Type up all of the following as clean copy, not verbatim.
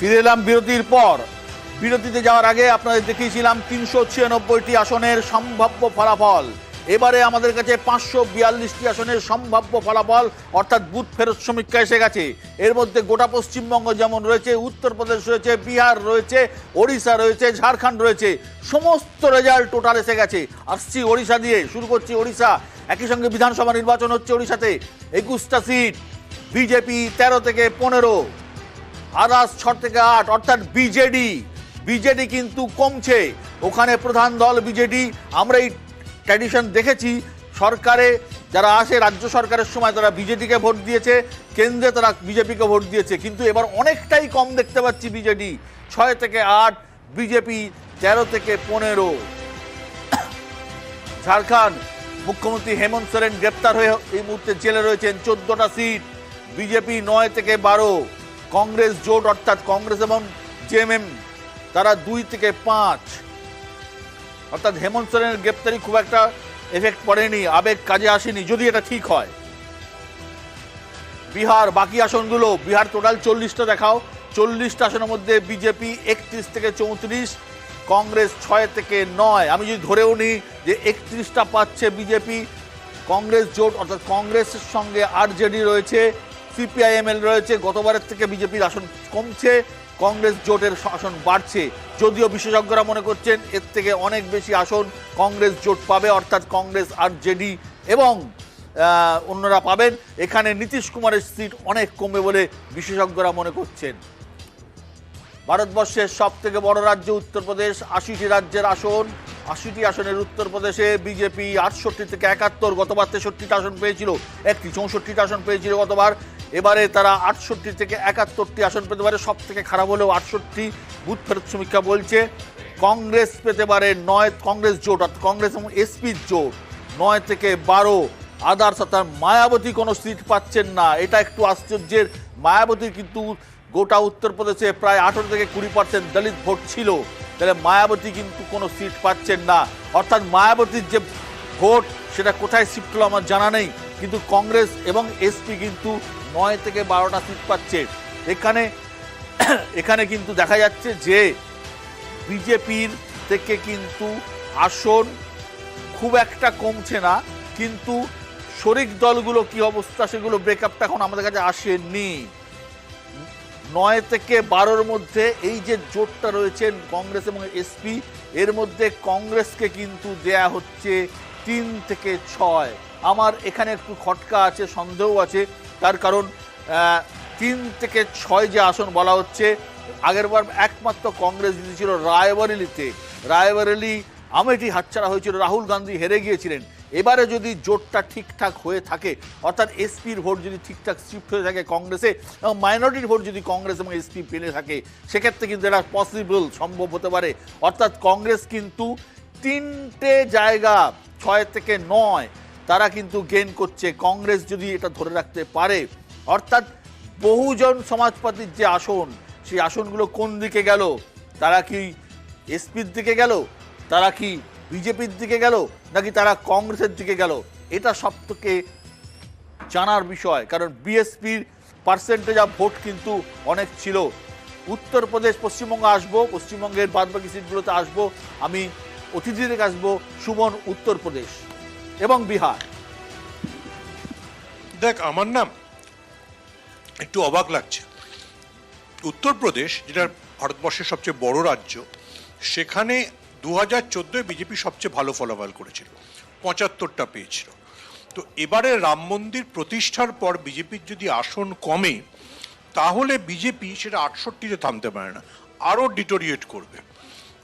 ফিরে এলাম বিরতির পর। বিরতিতে যাওয়ার আগে আপনাদের দেখিয়েছিলাম ৩৯৬টি আসনের সম্ভাব্য ফলাফল। এবারে আমাদের কাছে ৫৪২টি আসনের সম্ভাব্য ফলাফল, অর্থাৎ বুথ ফেরত সমীক্ষা এসে গেছে। এর মধ্যে গোটা পশ্চিমবঙ্গ যেমন রয়েছে, উত্তরপ্রদেশ রয়েছে, বিহার রয়েছে, ওড়িশা রয়েছে, ঝাড়খণ্ড রয়েছে, সমস্ত রেজাল্ট টোটাল এসে গেছে। আসছি ওড়িশা দিয়ে, শুরু করছি ওড়িশা। একই সঙ্গে বিধানসভা নির্বাচন হচ্ছে ওড়িশাতে। ২১টা সিট, বিজেপি ১৩ থেকে ১৫, আদার্স ৬ থেকে ৮, অর্থাৎ বিজেডি কিন্তু কমছে। ওখানে প্রধান দল বিজেডি। আমরা এই ট্র্যাডিশন দেখেছি, সরকারে যারা আসে, রাজ্য সরকারের সময় তারা বিজেপিকে ভোট দিয়েছে, কেন্দ্রে তারা বিজেপিকে ভোট দিয়েছে, কিন্তু এবার অনেকটাই কম দেখতে পাচ্ছি বিজেডি ৬ থেকে ৮, বিজেপি ১৩ থেকে ১৫। ঝাড়খণ্ড, মুখ্যমন্ত্রী হেমন্ত সোরেন গ্রেপ্তার হয়ে এই মুহূর্তে জেলে রয়েছেন। ১৪টা সিট, বিজেপি ৯ থেকে ১২, কংগ্রেস জোট অর্থাৎ কংগ্রেস এবং জেএমএম তারা ২ থেকে ৫। অর্থাৎ হেমন্ত সোরেনের গ্রেপ্তারি খুব একটা এফেক্ট পড়েনি, আবেগ কাজে আসেনি, যদি এটা ঠিক হয়। বিহার, বাকি আসনগুলো, বিহার টোটাল ৪০টা দেখাও। ৪০টা আসনের মধ্যে বিজেপি ৩১ থেকে ৩৪, কংগ্রেস ৬ থেকে ৯। আমি যদি ধরেও নিই যে ৩১টা পাচ্ছে বিজেপি, কংগ্রেস জোট অর্থাৎ কংগ্রেসের সঙ্গে আরজেডি রয়েছে, সিপিআইএমএল রয়েছে, গতবারের থেকে বিজেপির আসন কমছে, কংগ্রেস জোটের আসন বাড়ছে। যদিও বিশেষজ্ঞরা মনে করছেন এর থেকে অনেক বেশি আসন কংগ্রেস জোট পাবে, অর্থাৎ কংগ্রেস, আরজেডি এবং অন্যরা পাবেন। এখানে নীতিশ কুমারের সিট অনেক কমবে বলে বিশেষজ্ঞরা মনে করছেন। ভারতবর্ষের সব থেকে বড় রাজ্য উত্তরপ্রদেশ, ৮০টি রাজ্যের আসন, ৮০টি আসনের উত্তরপ্রদেশে বিজেপি ৬৮ থেকে ৭১, গতবার ৬৩টা আসন পেয়েছিল, ৬৪টা আসন পেয়েছিল গতবার। এবারে তারা ৬৮ থেকে ৭১টি আসন পেতে পারে, সব থেকে খারাপ হলেও ৬৮। বুথ ফেরত সমীক্ষা বলছে কংগ্রেস পেতে পারে ৯, কংগ্রেস জোট অর্থাৎ কংগ্রেস এবং এসপির জোট ৯ থেকে ১২। আদার্স অর্থাৎ মায়াবতী কোনো সিট পাচ্ছেন না, এটা একটু আশ্চর্যের। মায়াবতীর কিন্তু গোটা উত্তরপ্রদেশে প্রায় ১৮ থেকে ২০% দলিত ভোট ছিল, তাহলে মায়াবতী কিন্তু কোনো সিট পাচ্ছেন না। অর্থাৎ মায়াবতীর যে ভোট সেটা কোথায় শিফট হলো আমার জানা নেই, কিন্তু কংগ্রেস এবং এসপি কিন্তু ৯ থেকে ১২টা সিট পাচ্ছে। এখানে কিন্তু দেখা যাচ্ছে যে বিজেপির থেকে কিন্তু আসন খুব একটা কমছে না, কিন্তু শরিক দলগুলো কি অবস্থা সেগুলো ব্রেকআপটা এখন আমাদের কাছে আসেনি। ৯ থেকে ১২-র মধ্যে এই যে জোটটা রয়েছে কংগ্রেস এবং এসপি, এর মধ্যে কংগ্রেসকে কিন্তু দেয়া হচ্ছে ৩ থেকে ৬। আমার এখানে একটু খটকা আছে, সন্দেহ আছে, তার কারণ ৩ থেকে ৬ যে আসন বলা হচ্ছে, আগেরবার একমাত্র কংগ্রেস জিতেছিল রায়বরেলিতে। রায়বরেলি আমেঠি হাতছাড়া হয়েছিল, রাহুল গান্ধী হেরে গিয়েছিলেন। এবারে যদি জোটটা ঠিকঠাক হয়ে থাকে, অর্থাৎ এসপির ভোট যদি ঠিকঠাক শিফট হয়ে থাকে কংগ্রেসে, এবং মাইনরিটির ভোট যদি কংগ্রেস এবং এসপি পেলে থাকে, সেক্ষেত্রে কিন্তু এটা পসিবল, সম্ভব হতে পারে। অর্থাৎ কংগ্রেস কিন্তু 3টে জায়গা ৬ থেকে ৯ তারা কিন্তু গেইন করছে, কংগ্রেস যদি এটা ধরে রাখতে পারে। অর্থাৎ বহুজন সমাজপাতির যে আসন, সেই আসনগুলো কোন দিকে গেল? তারা কি এসপির দিকে গেল, তারা কি বিজেপির দিকে গেল, নাকি তারা কংগ্রেসের দিকে গেল? এটা সব থেকে জানার বিষয়, কারণ বিএসপির পার্সেন্টেজ অফ ভোট কিন্তু অনেক ছিল। উত্তরপ্রদেশ, পশ্চিমবঙ্গ আসবো, পশ্চিমবঙ্গের বাদবাকি সিটগুলোতে আসবো, আমি অতিথিদের আসবো। সুমন, উত্তরপ্রদেশ এবং বিহার। দেখ, আমার নাম একটু অবাক লাগছে। উত্তরপ্রদেশ, যেটা ভারতবর্ষের সবচেয়ে বড় রাজ্য, সেখানে 2014 বিজেপি সবচেয়ে ভালো ফলাফল করেছিল, ৭৫টা পেয়েছিল। তো এবারে রাম মন্দির প্রতিষ্ঠার পর বিজেপির যদি আসন কমে, তাহলে বিজেপি সেটা ৬৮-তে থামতে পারে না, আরও ডিটোরিয়েট করবে।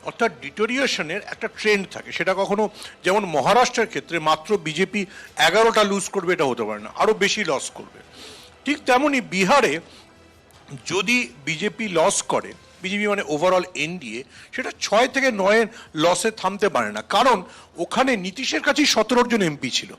অর্থাৎ ডিটোরিয়েশনের একটা ট্রেন্ড থাকে, সেটা কখনো, যেমন মহারাষ্ট্রের ক্ষেত্রে মাত্র বিজেপি 11টা লুজ করবে, এটা হতে পারে না, আরও বেশি লস করবে। ঠিক তেমনই বিহারে যদি বিজেপি লস করে, বিজেপি মানে ওভারঅল এনডিএ, সেটা ৬ থেকে ৯-এর লসে থামতে পারে না, কারণ ওখানে নীতিশের কাছেই ১৭ জন এমপি ছিল।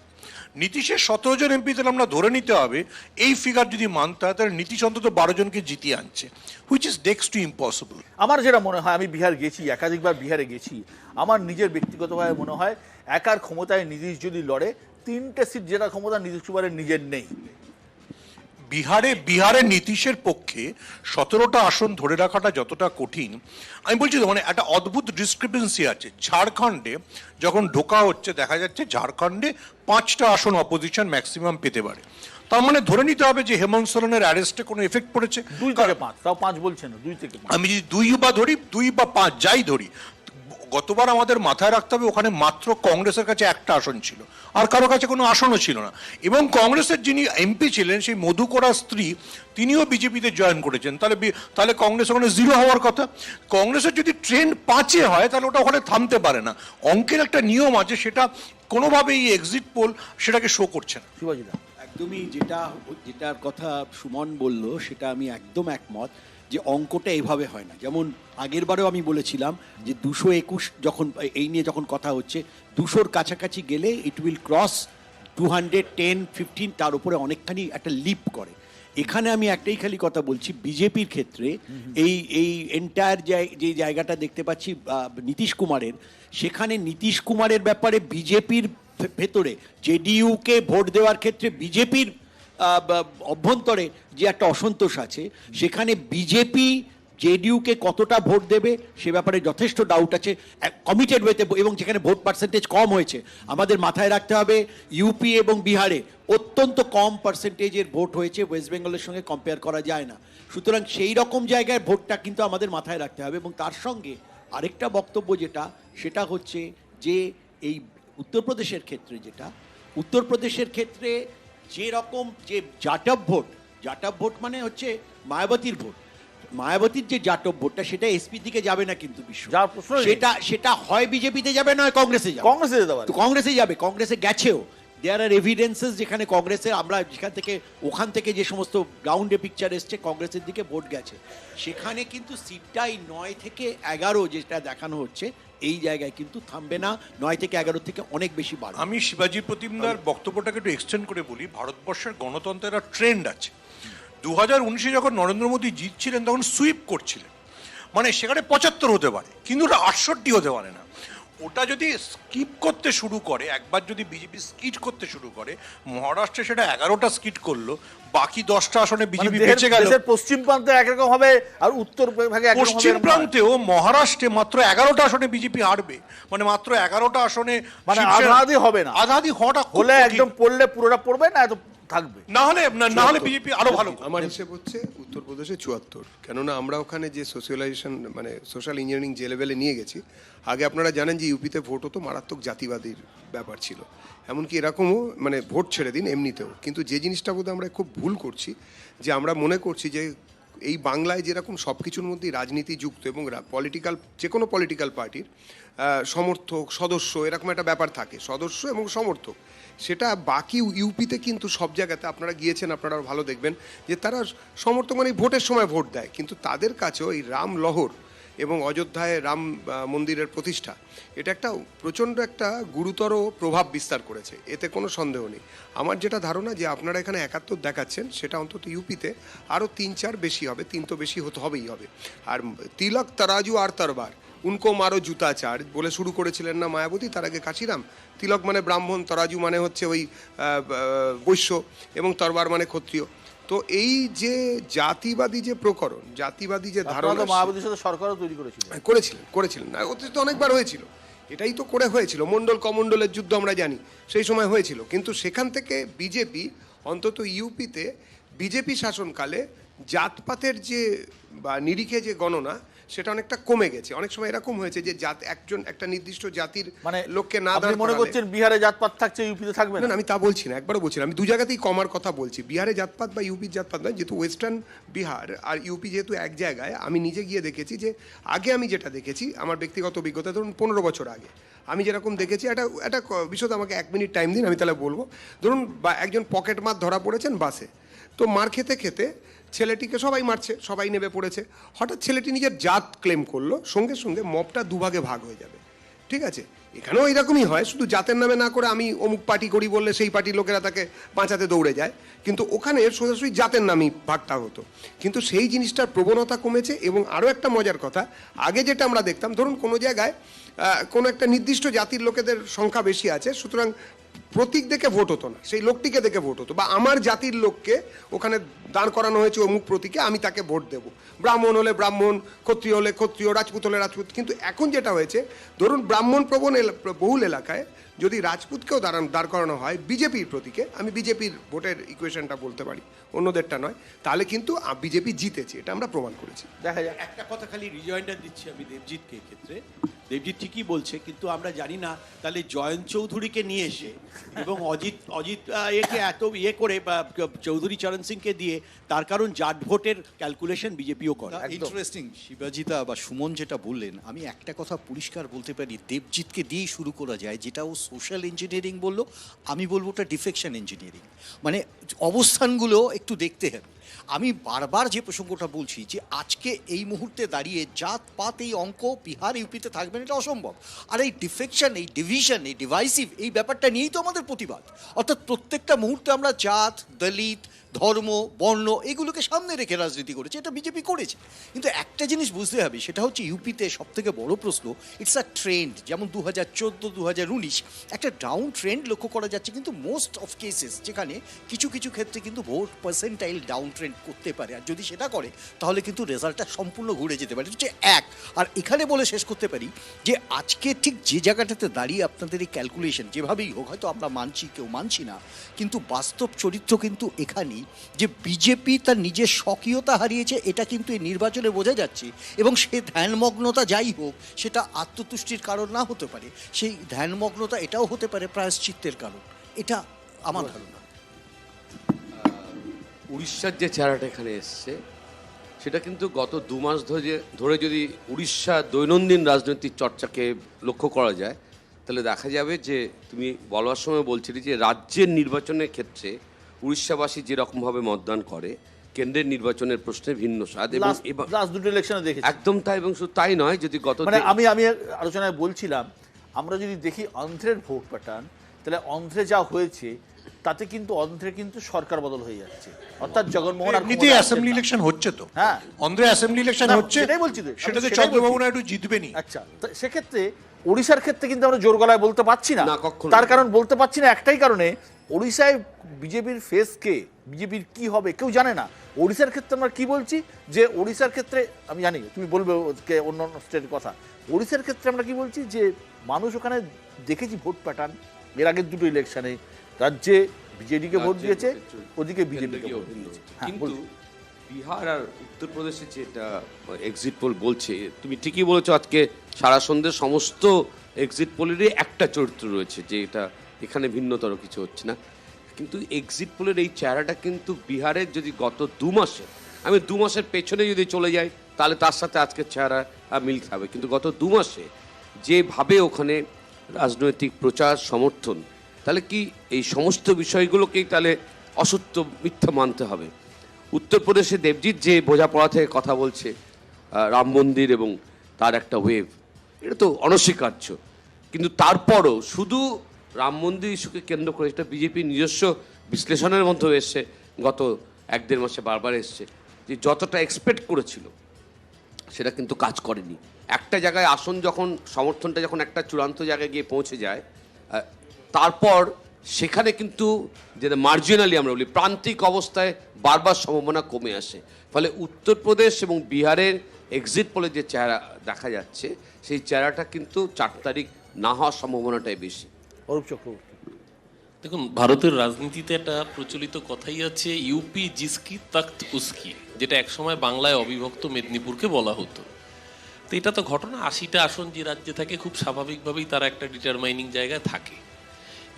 নীতিশের ১৭ জন এমপি, তাহলে আমরা ধরে নিতে হবে এই ফিগার যদি মানতে হয়, তাহলে নীতিশ অন্তত ১২ জনকে জিতিয়ে আনছে, which is next to impossible. আমার যেটা মনে হয়, আমি বিহার গেছি, একাধিকবার বিহারে গেছি, আমার নিজের ব্যক্তিগতভাবে মনে হয় একার ক্ষমতায় নীতিশ যদি লড়ে, 3টে সিট যেটা ক্ষমতা নীতিশ কুমারের নিজের নেই। বিহারে নীতিশের পক্ষে 17টা আসন ধরে রাখাটা যতটা কঠিন, আমি বলছি তো মানে একটা অদ্ভুত ডিসক্রিপেন্সি আছে। ঝাড়খণ্ডে যখন ঢোকা হচ্ছে দেখা যাচ্ছে ঝাড়খণ্ডে 5টা আসন অপোজিশন ম্যাক্সিমাম পেতে পারে। তার মানে ধরে নিতে হবে যে হেমন্ত সোরেনের অ্যারেস্টে কোনো এফেক্ট পড়েছে। 2 থেকে 5, তাও 5 বলছে না, 2 থেকে 5। আমি যদি 2 বা 5 যাই ধরি, গতবার আমাদের মাথায় রাখতে হবে ওখানে মাত্র কংগ্রেসের কাছে একটা আসন ছিল, আর কারো কাছে কোনো আসনও ছিল না। এবং কংগ্রেসের যিনি এমপি ছিলেন সেই মধুকরার স্ত্রী, তিনিও বিজেপিতে জয়েন করেছেন। তাহলে কংগ্রেস ওখানে 0 হওয়ার কথা। কংগ্রেসের যদি ট্রেন্ড 5-এ হয় তাহলে ওটা ওখানে থামতে পারে না। অঙ্কের একটা নিয়ম আছে, সেটা কোনোভাবেই এক্সিট পোল সেটাকে শো করছে না। শিবাজিদা, একদমই যেটার কথা সুমন বলল সেটা আমি একদম একমত, যে অঙ্কটা এভাবে হয় না। যেমন আগের বারেও আমি বলেছিলাম যে 221 যখন এই নিয়ে যখন কথা হচ্ছে, 200-র কাছাকাছি গেলে ইট উইল ক্রস 210-15, তার উপরে অনেকখানি একটা লিপ করে। এখানে আমি একটাই খালি কথা বলছি, বিজেপির ক্ষেত্রে এই এন্টায়ার যে জায়গাটা দেখতে পাচ্ছি নীতিশ কুমারের, সেখানে নীতিশ কুমারের ব্যাপারে বিজেপির ভেতরে জেডিইউকে ভোট দেওয়ার ক্ষেত্রে বিজেপির অভ্যন্তরে যে একটা অসন্তোষ আছে, সেখানে বিজেপি জেডিইউকে কতটা ভোট দেবে সে ব্যাপারে যথেষ্ট ডাউট আছে কমিটেড ওয়েতে। এবং যেখানে ভোট পার্সেন্টেজ কম হয়েছে, আমাদের মাথায় রাখতে হবে ইউপি এবং বিহারে অত্যন্ত কম পার্সেন্টেজের ভোট হয়েছে, ওয়েস্ট বেঙ্গলের সঙ্গে কম্পেয়ার করা যায় না। সুতরাং সেই রকম জায়গায় ভোটটা কিন্তু আমাদের মাথায় রাখতে হবে। এবং তার সঙ্গে আরেকটা বক্তব্য সেটা হচ্ছে যে এই উত্তরপ্রদেশের ক্ষেত্রে যে রকম যে জাটব ভোট মানে হচ্ছে মায়াবতীর ভোট, মায়াবতীর যে জাটব ভোটটা সেটা এসপি দিকে যাবে না, কিন্তু সেটা হয় বিজেপিতে যাবে, নয় কংগ্রেসে যাবে। কংগ্রেসে যাবে, কংগ্রেসে গেছেও। দেয়ার আর এভিডেন্সেস যেখানে কংগ্রেসের, আমরা ওখান থেকে যে সমস্ত গ্রাউন্ডে পিকচার এসছে, কংগ্রেসের দিকে ভোট গেছে। সেখানে কিন্তু সিটটাই 9 থেকে 11 যেটা দেখানো হচ্ছে, এই জায়গায় কিন্তু থামবে না, 9 থেকে 11 থেকে অনেক বেশি বাড়বে। আমি শিবাজি প্রতিমদার বক্তব্যটাকে একটু এক্সটেন্ড করে বলি। ভারতবর্ষের গণতন্ত্রের একটা ট্রেন্ড আছে। 2019-এ যখন নরেন্দ্র মোদী জিতছিলেন তখন সুইপ করছিলেন, মানে সেখানে 75 হতে পারে, কিন্তু ওটা 68 হতে পারে না। ওটা যদি স্কিপ করতে শুরু করে, একবার যদি বিজেপি স্কিট করতে শুরু করে, মহারাষ্ট্রে সেটা 11টা স্কিট করলো, বাকি 10টা আসনে বিজেপি বেঁচে গেল। পশ্চিম প্রান্তে একরকম হবে আর উত্তর ভাগে একরকম হবে। পশ্চিম প্রান্তেও মহারাষ্ট্রে মাত্র 11টা আসনে বিজেপি হারবে, মানে মাত্র 11টা আসনে, মানে আধাআধি হবে না। আধাআধি হওয়াটা হলে একদম পড়লে পুরোটা পড়বে না, এত থাকবে না হলে বিজেপি আরো ভালো। আমার হিসেব হচ্ছে উত্তরপ্রদেশে 74, কেননা আমরা ওখানে যে সোশ্যালাইজেশন মানে সোশ্যাল ইঞ্জিনিয়ারিং যে লেভেলে নিয়ে গেছি। আগে আপনারা জানেন যে ইউপিতে ভোট হতো, মারাত্মক জাতিবাদীর ব্যাপার ছিল, এমনকি এরকমও মানে ভোট ছেড়ে দিন এমনিতেও। কিন্তু যে জিনিসটা বোধহয় আমরা খুব ভুল করছি, যে আমরা মনে করছি যে এই বাংলায় যেরকম সব কিছুর মধ্যেই রাজনীতি যুক্ত এবং যে কোনো পলিটিক্যাল পার্টির সমর্থক সদস্য এরকম একটা ব্যাপার থাকে, সদস্য এবং সমর্থক, সেটা বাকি ইউপিতে কিন্তু সব জায়গাতে আপনারা গিয়েছেন, আপনারা ভালো দেখবেন যে তারা সমর্থক মানে ভোটের সময় ভোট দেয়, কিন্তু তাদের কাছেও এই রাম লহর এবং অযোধ্যায় রাম মন্দিরের প্রতিষ্ঠা, এটা একটা প্রচণ্ড একটা গুরুতর প্রভাব বিস্তার করেছে, এতে কোনো সন্দেহ নেই। আমার যেটা ধারণা যে আপনারা এখানে 71 দেখাচ্ছেন, সেটা অন্তত ইউপিতে আরও 3-4 বেশি হবে, 3 তো বেশি হবেই হবে। আর তিলক তরাজু আর তরবার উনকো মারো জুতা চার বলে শুরু করেছিলেন না মায়াবতী, তার আগে কাশিরাম। তিলক মানে ব্রাহ্মণ, তরাজু মানে হচ্ছে ওই বৈশ্য, এবং তরবার মানে ক্ষত্রিয়। তো এই যে জাতিবাদী যে প্রকরণ, জাতিবাদী যে ধারণা, মায়াবতীর সাথে সরকারও তৈরি করেছিলেন না, অতীতে তো অনেকবার হয়েছিল, এটাই তো হয়েছিল মণ্ডল কমণ্ডলের যুদ্ধ আমরা জানি, সেই সময় হয়েছিল। কিন্তু সেখান থেকে বিজেপি অন্তত ইউপিতে বিজেপি শাসনকালে জাতপাতের যে বা নিরিখে যে গণনা, সেটা অনেকটা কমে গেছে। অনেক সময় এরকম হয়েছে যে একটা নির্দিষ্ট জাতির মানে লোককে না আপনি মনে করছেন বিহারে জাতপাত থাকছে, ইউপিতে থাকবে না? আমি তা বলছি না, একবারও বলছি না, আমি 2 জায়গাতেই কমার কথা বলছি। বিহারে জাতপাত বা ইউপির জাতপাত নয়, যেহেতু ওয়েস্টার্ন বিহার আর ইউপি যেহেতু এক জায়গায়, আমি নিজে গিয়ে দেখেছি যে আগে আমি যেটা দেখেছি, আমার ব্যক্তিগত অভিজ্ঞতা, ধরুন 15 বছর আগে আমি যেরকম দেখেছি, একটা বিষয়, আমাকে 1 মিনিট টাইম দিন, আমি তাহলে বলবো। ধরুন একজন পকেট মার ধরা পড়েছেন বাসে, তো মার খেতে খেতে ছেলেটিকে সবাই মারছে, সবাই নেমে পড়েছে, হঠাৎ ছেলেটি নিজের জাত ক্লেম করলো, সঙ্গে সঙ্গে মবটা 2 ভাগে ভাগ হয়ে যাবে। ঠিক আছে, এখানেও এরকমই হয়, শুধু জাতের নামে না করে আমি অমুক পার্টি করি বললে সেই পার্টির লোকেরা তাকে বাঁচাতে দৌড়ে যায়, কিন্তু ওখানে সোজাসুজি জাতের নামই ভাগটা হতো। কিন্তু সেই জিনিসটার প্রবণতা কমেছে। এবং আরও একটা মজার কথা, আগে যেটা আমরা দেখতাম, ধরুন কোনো জায়গায় কোনো একটা নির্দিষ্ট জাতির লোকেদের সংখ্যা বেশি আছে, সুতরাং প্রতীক দেখে ভোট হতো না, সেই লোকটিকে দেখে ভোট হতো, বা আমার জাতির লোককে ওখানে দাঁড় করানো হয়েছে অমুক প্রতীকে, আমি তাকে ভোট দেব। ব্রাহ্মণ হলে ব্রাহ্মণ, ক্ষত্রিয় হলে ক্ষত্রিয়, রাজপুত হলে রাজপুত। কিন্তু এখন যেটা হয়েছে, ধরুন ব্রাহ্মণ প্রবণ বহুল এলাকায় যদি রাজপুতকেও দাঁড় করানো হয় বিজেপির প্রতীকে, আমি বিজেপির ভোটের ইকুয়েশনটা বলতে পারি, অন্যদেরটা নয়, তাহলে কিন্তু বিজেপি জিতেছে, এটা আমরা প্রমাণ করেছি। দেখা যাক। একটা কথা খালি রিজয়েন্ডার দিচ্ছি আমি দেবজিৎকে ক্ষেত্রে। দেবজিৎ ঠিকই বলছে, কিন্তু আমরা জানি না তাহলে জয়ন্ত চৌধুরীকে নিয়ে এসে এবং অজিত একে এত করে বা চৌধুরী চরণ সিংকে দিয়ে, তার কারণ জাট ভোটের ক্যালকুলেশন বিজেপিও করে। ইন্টারেস্টিং শিবাজিতা বা সুমন যেটা বললেন, আমি একটা কথা পরিষ্কার বলতে পারি, দেবজিৎকে দিয়েই শুরু করা যায়, যেটা ও সোশ্যাল ইঞ্জিনিয়ারিং বললো, আমি বলবো ওটা ডিফেকশন ইঞ্জিনিয়ারিং। মানে অবস্থানগুলো একটু দেখতে হবে। আমি বারবার যে প্রসঙ্গটা বলছি যে আজকে এই মুহূর্তে দাঁড়িয়ে জাত পাত এই অঙ্ক বিহার ইউপিতে থাকবে না, এটা অসম্ভব। আর এই ডিফেকশন, এই ডিভিশন, এই ডিভাইসিভ এই ব্যাপারটা নিয়েই তো আমাদের প্রতিবাদ। অর্থাৎ প্রত্যেকটা মুহূর্তে আমরা জাত, দলিত, ধর্ম, বর্ণ এগুলোকে সামনে রেখে রাজনীতি করেছে, এটা বিজেপি করেছে। কিন্তু একটা জিনিস বুঝতে হবে, সেটা হচ্ছে ইউপিতে সব থেকে বড় প্রশ্ন, ইটস আ ট্রেন্ড। যেমন 2014, 2019 একটা ডাউন ট্রেন্ড লক্ষ্য করা যাচ্ছে, কিন্তু মোস্ট অফ কেসেস যেখানে কিছু কিছু ক্ষেত্রে কিন্তু ভোট পার্সেন্টাইল ডাউন ট্রেন্ড করতে পারে, আর যদি সেটা করে তাহলে কিন্তু রেজাল্টটা সম্পূর্ণ ঘুরে যেতে পারে। এটা হচ্ছে এক। আর এখানে বলে শেষ করতে পারি যে আজকে ঠিক যে জায়গাটাতে দাঁড়িয়ে আপনাদের এই ক্যালকুলেশন যেভাবেই হোক, হয়তো আমরা মানছি কেউ মানছি না, কিন্তু বাস্তব চরিত্র কিন্তু এখানেই যে বিজেপি তার নিজের স্বকীয়তা হারিয়েছে, এটা কিন্তু এই নির্বাচনে বোঝা যাচ্ছে। এবং সে ধ্যানমগ্নতা যাই হোক, সেটা আত্মতুষ্টির কারণ না হতে পারে, সেই ধ্যানমগ্নতা এটাও হতে পারে প্রায়শ্চিত্তের কারণ। এটা আমার ধারণা। উড়িষ্যার যে চেহারাটা এখানে এসছে, সেটা কিন্তু গত 2 মাস ধরে যদি উড়িষ্যা দৈনন্দিন রাজনৈতিক চর্চাকে লক্ষ্য করা যায়, তাহলে দেখা যাবে যে তুমি বলার সময় বলছিলে যে রাজ্যের নির্বাচনের ক্ষেত্রে উড়িষ্যাবাসী যেরকমভাবে মতদান করে, কেন্দ্রের নির্বাচনের প্রশ্নে ভিন্ন স্বাদ। এবং লাস্ট দুটো ইলেকশনে দেখেছি একদম তাই। এবং শুধু তাই নয়, যদি মানে আমি আলোচনায় বলছিলাম, আমরা যদি দেখি অন্ধ্রের ভোট প্যাটার্ন, তাহলে অন্ধ্রে যা হয়েছে তাতে কিন্তু অন্ধ্রে কিন্তু সরকার বদল হয়ে যাচ্ছে, অর্থাৎ জগনমোহন আর এমনিতেই অ্যাসেম্বলি ইলেকশন হচ্ছে তো, হ্যাঁ অন্ধ্রে অ্যাসেম্বলি ইলেকশন না, হচ্ছে, সেটাই বলছি তো, সেটাতে সেটাই চন্দ্রবাবু বলছি। নাইডু জিতবেনই। আচ্ছা, তো সেক্ষেত্রে ওড়িশার ক্ষেত্রে কিন্তু আমরা জোর গলায় বলতে পারছি না। না, কখনো তার না। কারণ বলতে পারছি না একটাই কারণে, ওড়িশায় বিজেপির ফেস কে, বিজেপির কি হবে কেউ জানে না। ওড়িশার ক্ষেত্রে আমরা কি বলছি যে ওড়িশার ক্ষেত্রে আমি জানি তুমি বলবে অন্য অন্য স্টেটের কথা, ওড়িশার ক্ষেত্রে আমরা কি বলছি যে মানুষ ওখানে দেখেছি ভোট প্যাটার্ন এর আগের দুটো ইলেকশনে, রাজ্যে বিজেডিকে ভোট দিয়েছে, ওদিকে বিজেপিকে ভোট দিয়েছে। হ্যাঁ, কিন্তু বলুন। বিহার আর উত্তরপ্রদেশে যেটা এক্সিট পোল বলছে, তুমি ঠিকই বলেছো, আজকে সারা সন্ধ্যে সমস্ত এক্সিট পোলেরই একটা চরিত্র রয়েছে, যে এটা এখানে ভিন্নতর কিছু হচ্ছে না। কিন্তু এক্সিট পোলের এই চেহারাটা কিন্তু বিহারের যদি গত 2 মাসে, আমি 2 মাসের পেছনে যদি চলে যাই তাহলে তার সাথে আজকের চেহারা মিল খাবে। কিন্তু গত 2 মাসে যেভাবে ওখানে রাজনৈতিক প্রচার সমর্থন, তাহলে কি এই সমস্ত বিষয়গুলোকেই তাহলে অসত্য মিথ্যা মানতে হবে? উত্তরপ্রদেশে দেবজিৎ যে বোঝাপড়া থেকে কথা বলছে, রাম মন্দির এবং তার একটা ওয়েভ, এটা তো অনস্বীকার্য। কিন্তু তারপরও শুধু রাম মন্দির ইস্যুকে কেন্দ্র করে এটা বিজেপির নিজস্ব বিশ্লেষণের মধ্যে এসছে, গত 1-1.5 মাসে বারবার এসছে, যে যতটা এক্সপেক্ট করেছিল সেটা কিন্তু কাজ করেনি। একটা জায়গায় আসন যখন, সমর্থনটা যখন একটা চূড়ান্ত জায়গায় গিয়ে পৌঁছে যায়, তারপর সেখানে কিন্তু যেটা মার্জিনালি আমরা বলি প্রান্তিক অবস্থায় বারবার সম্ভাবনা কমে আসে। ফলে উত্তরপ্রদেশ এবং বিহারের এক্সিট পোলে যে চেহারা দেখা যাচ্ছে, সেই চেহারাটা কিন্তু 4 তারিখ না হওয়ার সম্ভাবনাটাই বেশি। অরূপ চক্রবর্তী, দেখুন, ভারতের রাজনীতিতে একটা প্রচলিত কথাই আছে, ইউপি জিসকি তখ্ত উসকি, যেটা একসময় বাংলায় অবিভক্ত মেদিনীপুরকে বলা হতো। তো এটা তো ঘটনা, 80টা আসন যে রাজ্যে থাকে, খুব স্বাভাবিকভাবেই তারা একটা ডিটারমাইনিং জায়গায় থাকে।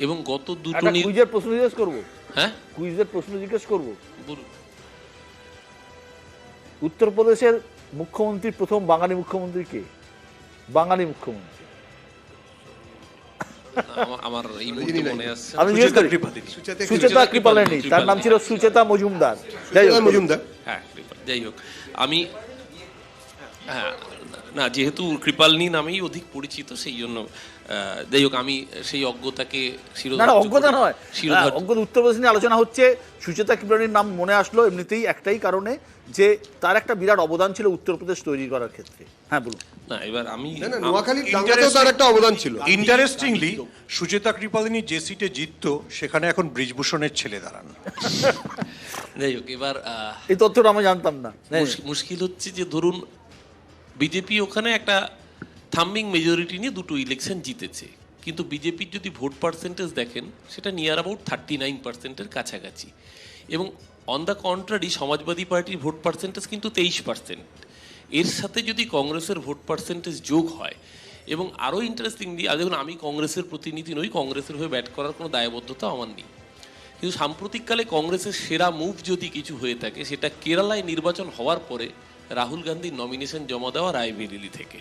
এবং গত দুটো কুইজের প্রশ্ন জিজ্ঞেস করবো, হ্যাঁ কুইজের প্রশ্ন জিজ্ঞেস করবো। বলুন। উত্তরপ্রদেশের মুখ্যমন্ত্রী, প্রথম বাঙালি মুখ্যমন্ত্রী কে? বাঙালি মুখ্যমন্ত্রী আমার এই মুহূর্তে মনে আসছে আমি জিজ্ঞেস করি। সুচেতা কৃপালিনী, তার নাম ছিল সুচেতা মজুমদার। যাই হোক, মজুমদার, হ্যাঁ, যাই হোক, আমি হ্যাঁ না, যেহেতু কৃপালিনী নামেই অধিক পরিচিত সেই জন্য যাই হোক আমি সেই অজ্ঞতাকে না না অজ্ঞতা নয়, শিরোধার্য অজ্ঞতা উত্তরপ্রদেশ নিয়ে আলোচনা হচ্ছে। সুচেতা কৃপালিনীর নাম মনে আসলো এমনিতেই একটাই কারণে যে তার একটা বিরাট অবদান ছিল উত্তরপ্রদেশ তৈরি করার ক্ষেত্রে। হ্যাঁ বলুন। না, এবার আমি না না নোয়াখালীর দাঙ্গাতেও তার একটা অবদান ছিল। ইন্টারেস্টিংলি সুচেতা কৃপালিনী যে সিটে জিততো সেখানে এখন বৃজভূষণের ছেলে দাঁড়ান। যাই হোক এবার এই তথ্যটা আমি জানতাম না। মুশকিল হচ্ছে যে ধরুন বিজেপি ওখানে একটা থাম্বিং মেজরিটি নিয়ে দুটো ইলেকশন জিতেছে, কিন্তু বিজেপির যদি ভোট পার্সেন্টেজ দেখেন সেটা নিয়ার অ্যাবাউট 39%-এর কাছাকাছি, এবং অন দ্য কন্ট্রারি সমাজবাদী পার্টির ভোট পার্সেন্টেজ কিন্তু 23%। এর সাথে যদি কংগ্রেসের ভোট পার্সেন্টেজ যোগ হয়, এবং আরও ইন্টারেস্টিংলি দেখুন আমি কংগ্রেসের প্রতিনিধি নই, কংগ্রেসের হয়ে ব্যাট করার কোনো দায়বদ্ধতা আমার নেই, কিন্তু সাম্প্রতিককালে কংগ্রেসের সেরা মুভ যদি কিছু হয়ে থাকে সেটা কেরালায় নির্বাচন হওয়ার পরে রাহুল গান্ধীর নমিনেশন জমা দেওয়া রায়বেরেলি থেকে।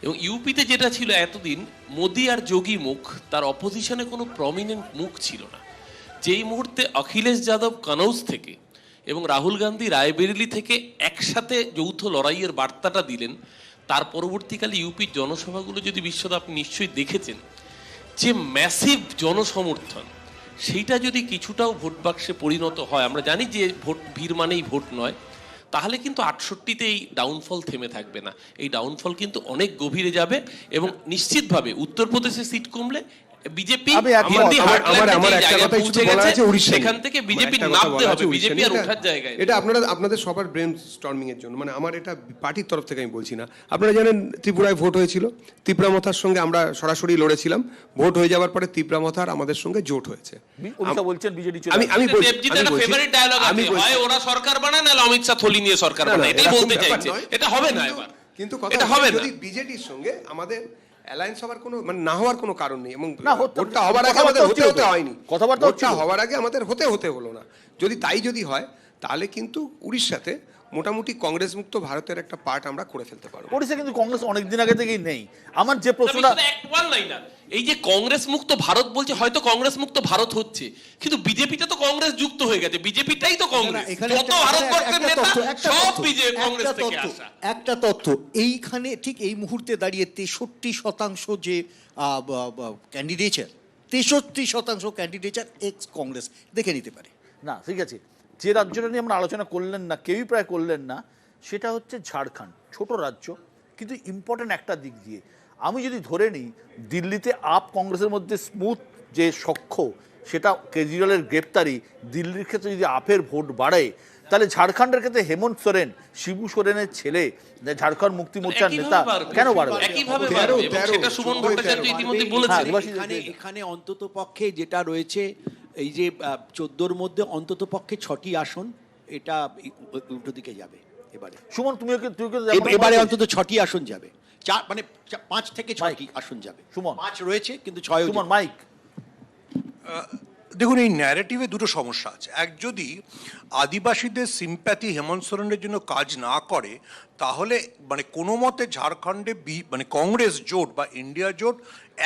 এবং ইউপিতে যেটা ছিল এতদিন মোদি আর যোগী মুখ, তার অপোজিশনে কোনো প্রমিনেন্ট মুখ ছিল না। যেই মুহূর্তে অখিলেশ যাদব কানৌজ থেকে এবং রাহুল গান্ধী রায়বেরেলি থেকে একসাথে যৌথ লড়াইয়ের বার্তাটা দিলেন, তার পরবর্তীকালে ইউপির জনসভাগুলো যদি বিশ্বদা আপনি নিশ্চয়ই দেখেছেন, যে ম্যাসিভ জনসমর্থন, সেইটা যদি কিছুটাও ভোট বাক্সে পরিণত হয়, আমরা জানি যে ভোট ভিড় মানেই ভোট নয়, তাহলে কিন্তু 68-তে এই ডাউনফল থেমে থাকবে না, এই ডাউনফল কিন্তু অনেক গভীরে যাবে, এবং নিশ্চিতভাবে উত্তরপ্রদেশে সিট কমলে বিজেপি সেখান থেকে বিজেপি নামতে হবে, বিজেপি আর ওঠার জায়গায়। এটা আপনাদের সবার ব্রেন স্টর্মিং এর জন্য, মানে আমার এটা পার্টির তরফ থেকে আমি বলছি না। আপনারা জানেন ত্রিপুরায় ভোট হয়েছিল, ত্রিপুরামথার সঙ্গে আমরা সরাসরি লড়েছিলাম, ভোট হয়ে যাওয়ার পরে ত্রিপুরামথার আমাদের সঙ্গে জোট হয়েছে। বলছেন বিজেডি আমি ওরা সরকার বানায় না অমিত শাহ থলি নিয়ে সরকার বানায়, এটাই বলতে চাইছে। এটা হবে না এবার, কিন্তু কথা হবে যদি বিজেডির সঙ্গে আমাদের অ্যালায়েন্স হওয়ার কোনো মানে না হওয়ার কোনো কারণ নেই, এবং ভোটটা হওয়ার আগে আমাদের হতে হয়নি, ভোটটা হওয়ার আগে আমাদের হতে হলো না। যদি হয় তাহলে কিন্তু উড়িষ্যাতে মোটামুটি কংগ্রেস মুক্ত ভারতের একটা পার্ট আমরা করে ফেলতে পারবো। ওড়িশা কিন্তু কংগ্রেস অনেকদিন আগে থেকেই নেই। আমার যে প্রশ্নটা, এই যে কংগ্রেস মুক্ত ভারত বলছে, হয়তো কংগ্রেস মুক্ত ভারত হচ্ছে, কিন্তু বিজেপিটা তো কংগ্রেস যুক্ত হয়ে গেছে, বিজেপিটাই তো কংগ্রেস, যত ভারতবর্ষের নেতা সব বিজেপি কংগ্রেস থেকে আসা। একটা তথ্য এইখানে ঠিক এই মুহূর্তে দাঁড়িয়ে 63% যে ক্যান্ডিডেচার, 63% ক্যান্ডিডেচার এক্স কংগ্রেস, দেখে নিতে পারে। না ঠিক আছে, যে রাজ্যটা নিয়ে আমরা আলোচনা করলেন না, কেউই প্রায় করলেন না, সেটা হচ্ছে ঝাড়খণ্ড। ছোট রাজ্য কিন্তু ইম্পর্টেন্ট একটা দিক দিয়ে। আমি যদি ধরে নিই দিল্লিতে আপ কংগ্রেসের মধ্যে স্মুথ যে সখ্য, সেটা কেজরিওয়ালের গ্রেপ্তারি, দিল্লির ক্ষেত্রে যদি আপের ভোট বাড়ে, তাহলে ঝাড়খণ্ডের ক্ষেত্রে হেমন্ত সোরেন, শিবু সোরেনের ছেলে, ঝাড়খণ্ড মুক্তি মোর্চার নেতা, কেন বাড়বে? এখানে অন্তত পক্ষে যেটা রয়েছে, এই যে 14-র মধ্যে অন্তত পক্ষে 6টি আসন, এটা উল্টো দিকে যাবে এবারে। সুমন তুমি এবারে অন্তত 6টি আসন যাবে, মানে 5 থেকে 6টি আসন যাবে। সুমন 5 রয়েছে কিন্তু 6। সুমন মাইক। দেখুন এই ন্যারেটিভে দুটো সমস্যা আছে। এক, যদি আদিবাসীদের সিম্প্যাথি হেমন্ত সোরেনের জন্য কাজ না করে, তাহলে মানে কোনো মতে ঝাড়খণ্ডে মানে কংগ্রেস জোট বা ইন্ডিয়া জোট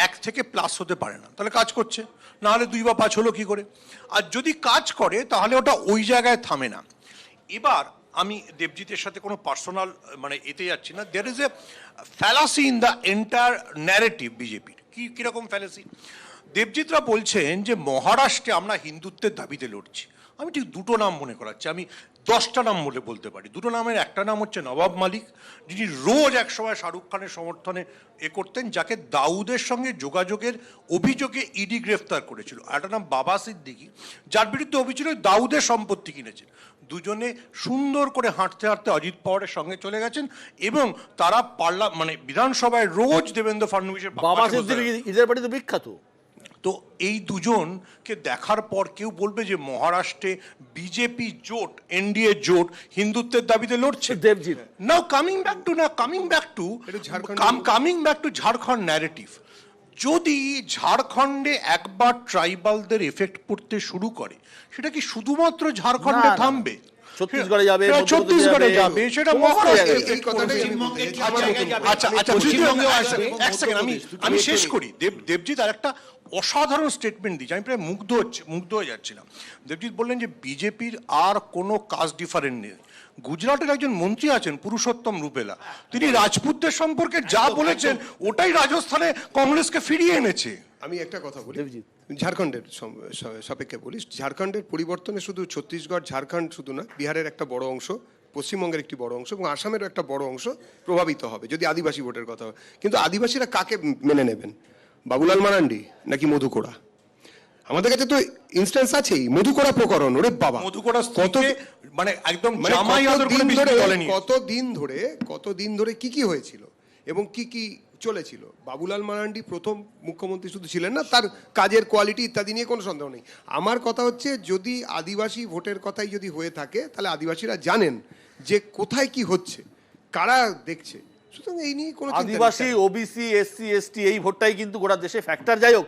1 থেকে প্লাস হতে পারে না, তাহলে কাজ করছে, না হলে 2 বা 5 হলো কি করে? আর যদি কাজ করে তাহলে ওটা ওই জায়গায় থামে না। এবার আমি দেবজিতের সাথে কোনো পার্সোনাল মানে এতে যাচ্ছি না, there is a fallacy in the entire narrative বিজেপির। কিরকম ফ্যালাসি? দেবজিৎরা বলছেন যে মহারাষ্ট্রে আমরা হিন্দুত্বের দাবিতে লড়ছি। আমি ঠিক দুটো নাম মনে করাচ্ছি, আমি 10টা নাম বলতে পারি। দুটো নামের একটা নাম হচ্ছে নবাব মালিক, যিনি রোজ একসময় শাহরুখ খানের সমর্থনে করতেন, যাকে দাউদের সঙ্গে যোগাযোগের অভিযোগে ইডি গ্রেফতার করেছিল। একটা নাম বাবা সিদ্দিকি, যার বিরুদ্ধে অভিযোগ দাউদের সম্পত্তি কিনেছেন। দুজনে সুন্দর করে হাঁটতে হাঁটতে অজিত পাওয়ারের সঙ্গে চলে গেছেন, এবং তারা মানে বিধানসভায় রোজ দেবেন্দ্র ফডনবিসের বাবা সিদ্দিকি ঈদের বাড়িতে বিখ্যাত। তো এই দুজনকে দেখার পর কেউ বলবে যে মহারাষ্ট্রে বিজেপি জোট, এনডিএ জোট হিন্দুত্বের দাবিতে লড়ছে। দেবজিৎ, নাও coming back to Jharkhand narrative. যদি ঝাড়খণ্ডে একবার ট্রাইবালদের এফেক্ট পড়তে শুরু করে, সেটা কি শুধুমাত্র ঝাড়খণ্ডে থামবে? ছত্তিশগড়ে যাবে, সেটা মহারাষ্ট্রে। আমি শেষ করি। দেবজিৎ আর একটা অসাধারণ স্টেটমেন্ট দিয়েছে, আমি প্রায় মুগ্ধ হয়ে যাচ্ছিলাম। দেবজিৎ বললেন যে বিজেপির আর কোনো কাস্ট ডিফারেন্স নেই, গুজরাটের একজন মন্ত্রী আছেন পুরুষোত্তম রূপেলা, তিনি রাজপুতদের সম্পর্কে যা বলেছেন ওটাই রাজস্থানে কংগ্রেসকে ফিরিয়ে এনেছে। আমি একটা কথা বলি, ঝাড়খণ্ডের সাপেক্ষে বলি, ঝাড়খণ্ডের পরিবর্তনে শুধু ছত্তিশগড় ঝাড়খণ্ড শুধু না, বিহারের একটা বড় অংশ, পশ্চিমবঙ্গের একটি বড় অংশ এবং আসামেরও একটা বড় অংশ প্রভাবিত হবে যদি আদিবাসী ভোটের কথা হয়। কিন্তু আদিবাসীরা কাকে মেনে নেবেন, বাবুলাল মারান্ডি নাকি মধু কোড়া? আমাদের কাছে তো ইনস্ট্যান্স আছেই, মধু কোড়া প্রকরণ, ওরে বাবা, মধুকড়া কত মানে একদম মানে জামাই আদর করে বিজেপি দলে নিয়ে কতদিন ধরে কি হয়েছিল এবং কি চলেছিল। বাবুলাল মারান্ডি প্রথম মুখ্যমন্ত্রী শুধু ছিলেন না, তার কাজের কোয়ালিটি ইত্যাদি নিয়ে কোনো সন্দেহ নেই। আমার কথা হচ্ছে যদি আদিবাসী ভোটের কথাই যদি হয়ে থাকে তাহলে আদিবাসীরা জানেন যে কোথায় কি হচ্ছে, কারা দেখছে। সুতরাং এই নিয়ে কোনো চিন্তা নেই। আদিবাসী, ওবিসি, এসসি, এসটি এই ভোটটাই কিন্তু গোটা দেশে ফ্যাক্টর। যাই হোক,